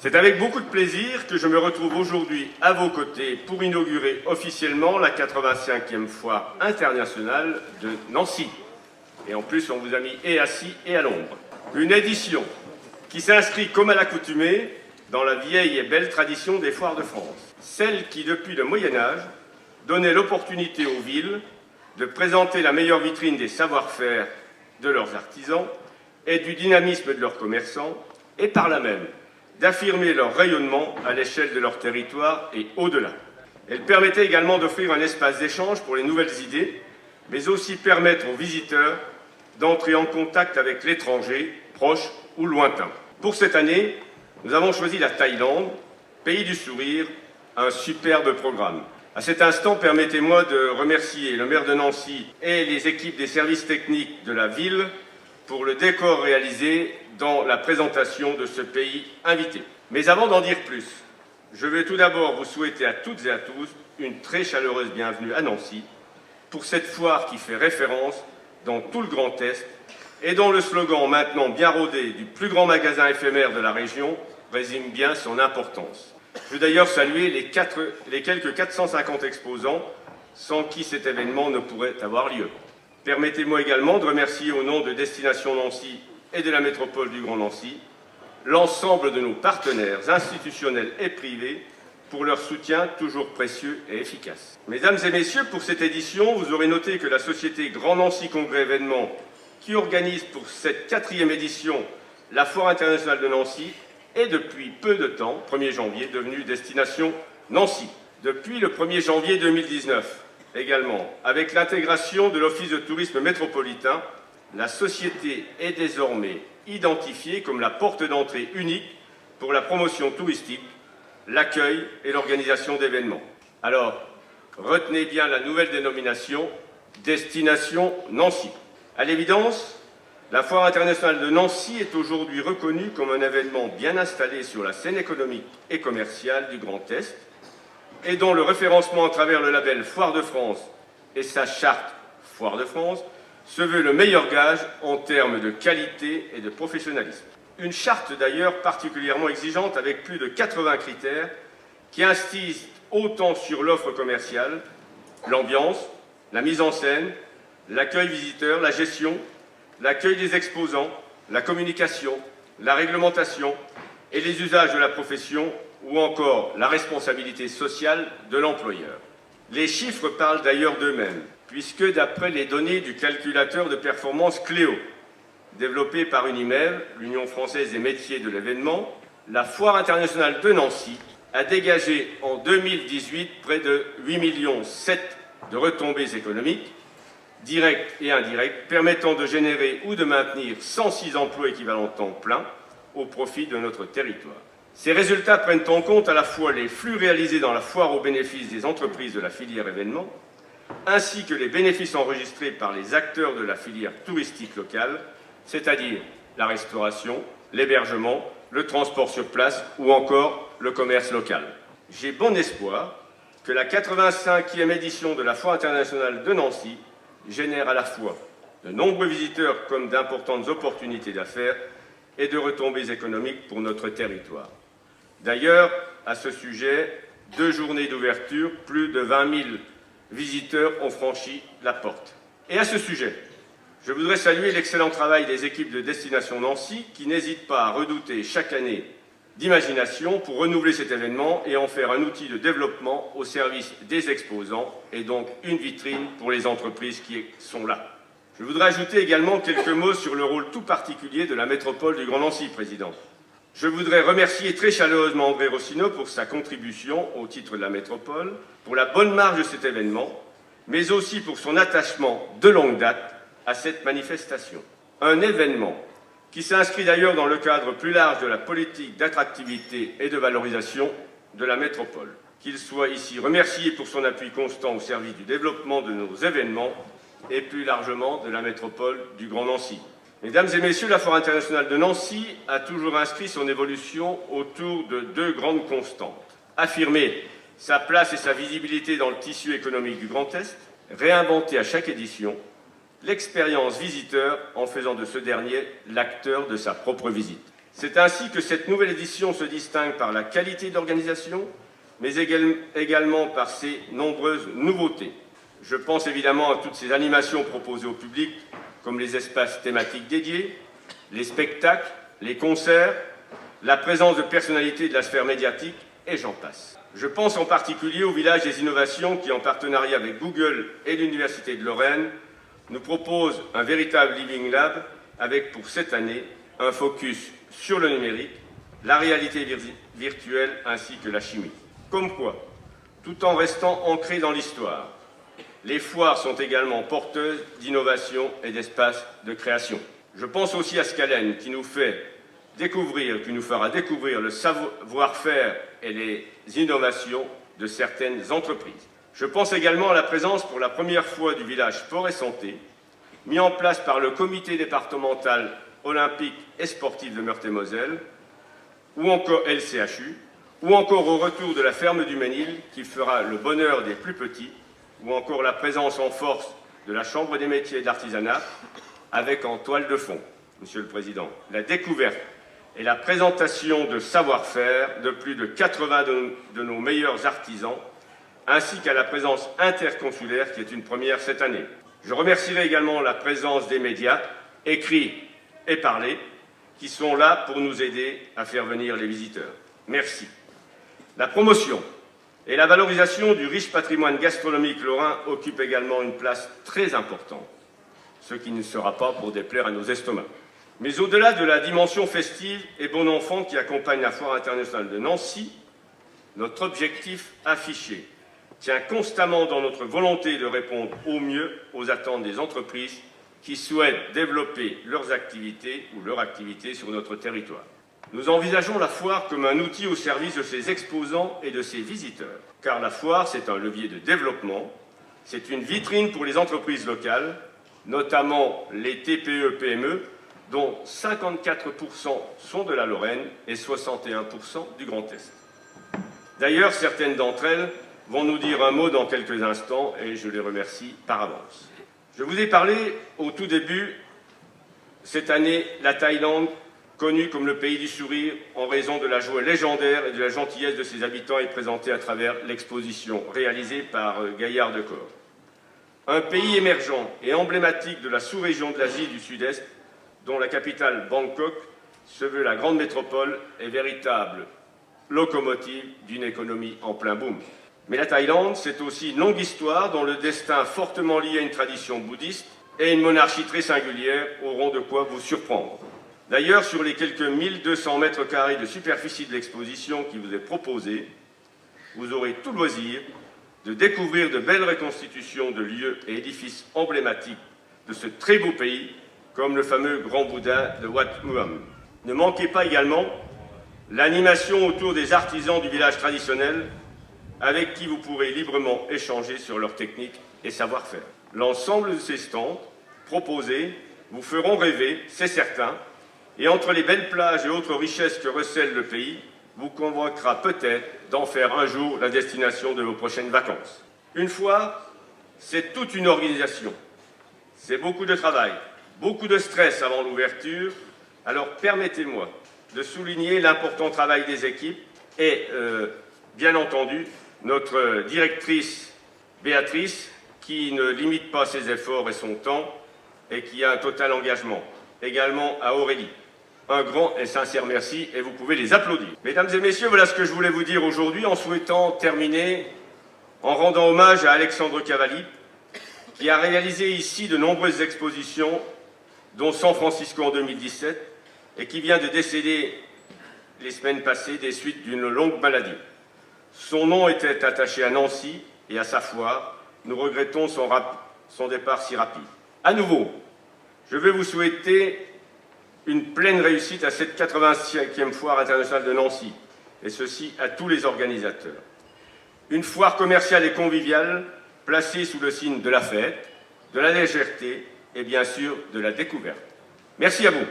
C'est avec beaucoup de plaisir que je me retrouve aujourd'hui à vos côtés pour inaugurer officiellement la 85e foire internationale de Nancy. Et en plus, on vous a mis et assis et à l'ombre. Une édition qui s'inscrit comme à l'accoutumée dans la vieille et belle tradition des foires de France. Celle qui, depuis le Moyen-Âge, donnait l'opportunité aux villes de présenter la meilleure vitrine des savoir-faire de leurs artisans et du dynamisme de leurs commerçants, et par là même d'affirmer leur rayonnement à l'échelle de leur territoire et au-delà. Elle permettait également d'offrir un espace d'échange pour les nouvelles idées, mais aussi permettre aux visiteurs d'entrer en contact avec l'étranger, proche ou lointain. Pour cette année, nous avons choisi la Thaïlande, pays du sourire, un superbe programme. À cet instant, permettez-moi de remercier le maire de Nancy et les équipes des services techniques de la ville pour le décor réalisé dans la présentation de ce pays invité. Mais avant d'en dire plus, je veux tout d'abord vous souhaiter à toutes et à tous une très chaleureuse bienvenue à Nancy pour cette foire qui fait référence dans tout le Grand Est et dont le slogan maintenant bien rodé du plus grand magasin éphémère de la région résume bien son importance. Je veux d'ailleurs saluer les quelques 450 exposants sans qui cet événement ne pourrait avoir lieu. Permettez-moi également de remercier au nom de Destination Nancy et de la métropole du Grand Nancy l'ensemble de nos partenaires institutionnels et privés pour leur soutien toujours précieux et efficace. Mesdames et messieurs, pour cette édition, vous aurez noté que la société Grand Nancy Congrès Événements, qui organise pour cette 4e édition la Foire internationale de Nancy, est depuis peu de temps, 1er janvier, devenue Destination Nancy. Depuis le 1er janvier 2019, également, avec l'intégration de l'Office de tourisme métropolitain, la société est désormais identifiée comme la porte d'entrée unique pour la promotion touristique, l'accueil et l'organisation d'événements. Alors, retenez bien la nouvelle dénomination Destination Nancy. À l'évidence, la Foire internationale de Nancy est aujourd'hui reconnue comme un événement bien installé sur la scène économique et commerciale du Grand Est et dont le référencement à travers le label Foire de France et sa charte Foire de France se veut le meilleur gage en termes de qualité et de professionnalisme. Une charte d'ailleurs particulièrement exigeante avec plus de 80 critères qui insistent autant sur l'offre commerciale, l'ambiance, la mise en scène, l'accueil visiteur, la gestion, l'accueil des exposants, la communication, la réglementation et les usages de la profession ou encore la responsabilité sociale de l'employeur. Les chiffres parlent d'ailleurs d'eux-mêmes, puisque d'après les données du calculateur de performance Cléo, développé par Unimev, l'Union française des métiers de l'événement, la Foire internationale de Nancy a dégagé en 2018 près de 8,7 millions de retombées économiques, directes et indirectes, permettant de générer ou de maintenir 106 emplois équivalents temps plein au profit de notre territoire. Ces résultats prennent en compte à la fois les flux réalisés dans la foire au bénéfice des entreprises de la filière événement, ainsi que les bénéfices enregistrés par les acteurs de la filière touristique locale, c'est-à-dire la restauration, l'hébergement, le transport sur place ou encore le commerce local. J'ai bon espoir que la 85e édition de la Foire internationale de Nancy génère à la fois de nombreux visiteurs comme d'importantes opportunités d'affaires et de retombées économiques pour notre territoire. D'ailleurs, à ce sujet, 2 journées d'ouverture, plus de 20 000 visiteurs ont franchi la porte. Et à ce sujet, je voudrais saluer l'excellent travail des équipes de Destination Nancy qui n'hésitent pas à redouter chaque année d'imagination pour renouveler cet événement et en faire un outil de développement au service des exposants et donc une vitrine pour les entreprises qui sont là. Je voudrais ajouter également quelques mots sur le rôle tout particulier de la métropole du Grand Nancy, Président. Je voudrais remercier très chaleureusement André Rossineau pour sa contribution au titre de la métropole, pour la bonne marge de cet événement, mais aussi pour son attachement de longue date à cette manifestation. Un événement qui s'inscrit d'ailleurs dans le cadre plus large de la politique d'attractivité et de valorisation de la métropole. Qu'il soit ici remercié pour son appui constant au service du développement de nos événements et plus largement de la métropole du Grand Nancy. Mesdames et messieurs, la Foire internationale de Nancy a toujours inscrit son évolution autour de 2 grandes constantes. Affirmer sa place et sa visibilité dans le tissu économique du Grand Est, réinventer à chaque édition l'expérience visiteur en faisant de ce dernier l'acteur de sa propre visite. C'est ainsi que cette nouvelle édition se distingue par la qualité d'organisation, mais également par ses nombreuses nouveautés. Je pense évidemment à toutes ces animations proposées au public, comme les espaces thématiques dédiés, les spectacles, les concerts, la présence de personnalités de la sphère médiatique, et j'en passe. Je pense en particulier au Village des Innovations qui, en partenariat avec Google et l'Université de Lorraine, nous propose un véritable Living Lab avec, pour cette année, un focus sur le numérique, la réalité virtuelle ainsi que la chimie. Comme quoi, tout en restant ancrés dans l'histoire, les foires sont également porteuses d'innovation et d'espaces de création. Je pense aussi à Scalen qui nous fera découvrir le savoir-faire et les innovations de certaines entreprises. Je pense également à la présence pour la première fois du village Sport et Santé, mis en place par le comité départemental olympique et sportif de Meurthe-et-Moselle, ou encore LCHU, ou encore au retour de la ferme du Ménil qui fera le bonheur des plus petits, ou encore la présence en force de la Chambre des métiers et de l'artisanat, avec en toile de fond, Monsieur le Président, la découverte et la présentation de savoir-faire de plus de 80 de nos meilleurs artisans, ainsi qu'à la présence interconsulaire qui est une première cette année. Je remercierai également la présence des médias, écrits et parlés, qui sont là pour nous aider à faire venir les visiteurs. Merci. La promotion et la valorisation du riche patrimoine gastronomique lorrain occupent également une place très importante, ce qui ne sera pas pour déplaire à nos estomacs. Mais au-delà de la dimension festive et bon enfant qui accompagne la Foire internationale de Nancy, notre objectif affiché tient constamment dans notre volonté de répondre au mieux aux attentes des entreprises qui souhaitent développer leurs activités ou leur activité sur notre territoire. Nous envisageons la foire comme un outil au service de ses exposants et de ses visiteurs, car la foire, c'est un levier de développement, c'est une vitrine pour les entreprises locales, notamment les TPE-PME, dont 54% sont de la Lorraine et 61% du Grand Est. D'ailleurs, certaines d'entre elles vont nous dire un mot dans quelques instants et je les remercie par avance. Je vous ai parlé au tout début, cette année, la Thaïlande, connue comme le pays du sourire en raison de la joie légendaire et de la gentillesse de ses habitants, est présentée à travers l'exposition réalisée par Gaillard de Corps. Un pays émergent et emblématique de la sous-région de l'Asie du Sud-Est, dont la capitale Bangkok se veut la grande métropole et véritable locomotive d'une économie en plein boom. Mais la Thaïlande, c'est aussi une longue histoire dont le destin fortement lié à une tradition bouddhiste et une monarchie très singulière auront de quoi vous surprendre. D'ailleurs, sur les quelques 1200 mètres carrés de superficie de l'exposition qui vous est proposée, vous aurez tout loisir de découvrir de belles reconstitutions de lieux et édifices emblématiques de ce très beau pays, comme le fameux Grand Bouddha de Wat Muam. Ne manquez pas également l'animation autour des artisans du village traditionnel, avec qui vous pourrez librement échanger sur leurs techniques et savoir-faire. L'ensemble de ces stands proposés vous feront rêver, c'est certain, et entre les belles plages et autres richesses que recèle le pays, vous convaincra peut-être d'en faire un jour la destination de vos prochaines vacances. Une fois, c'est toute une organisation. C'est beaucoup de travail, beaucoup de stress avant l'ouverture, alors permettez-moi de souligner l'important travail des équipes et, bien entendu, notre directrice Béatrice, qui ne limite pas ses efforts et son temps et qui a un total engagement. Également à Aurélie. Un grand et sincère merci et vous pouvez les applaudir. Mesdames et messieurs, voilà ce que je voulais vous dire aujourd'hui en souhaitant terminer en rendant hommage à Alexandre Cavalli, qui a réalisé ici de nombreuses expositions, dont San Francisco en 2017, et qui vient de décéder les semaines passées des suites d'une longue maladie. Son nom était attaché à Nancy et à sa foire. Nous regrettons son départ si rapide. À nouveau, je vais vous souhaiter une pleine réussite à cette 85e foire internationale de Nancy, et ceci à tous les organisateurs. Une foire commerciale et conviviale placée sous le signe de la fête, de la légèreté et bien sûr de la découverte. Merci à vous.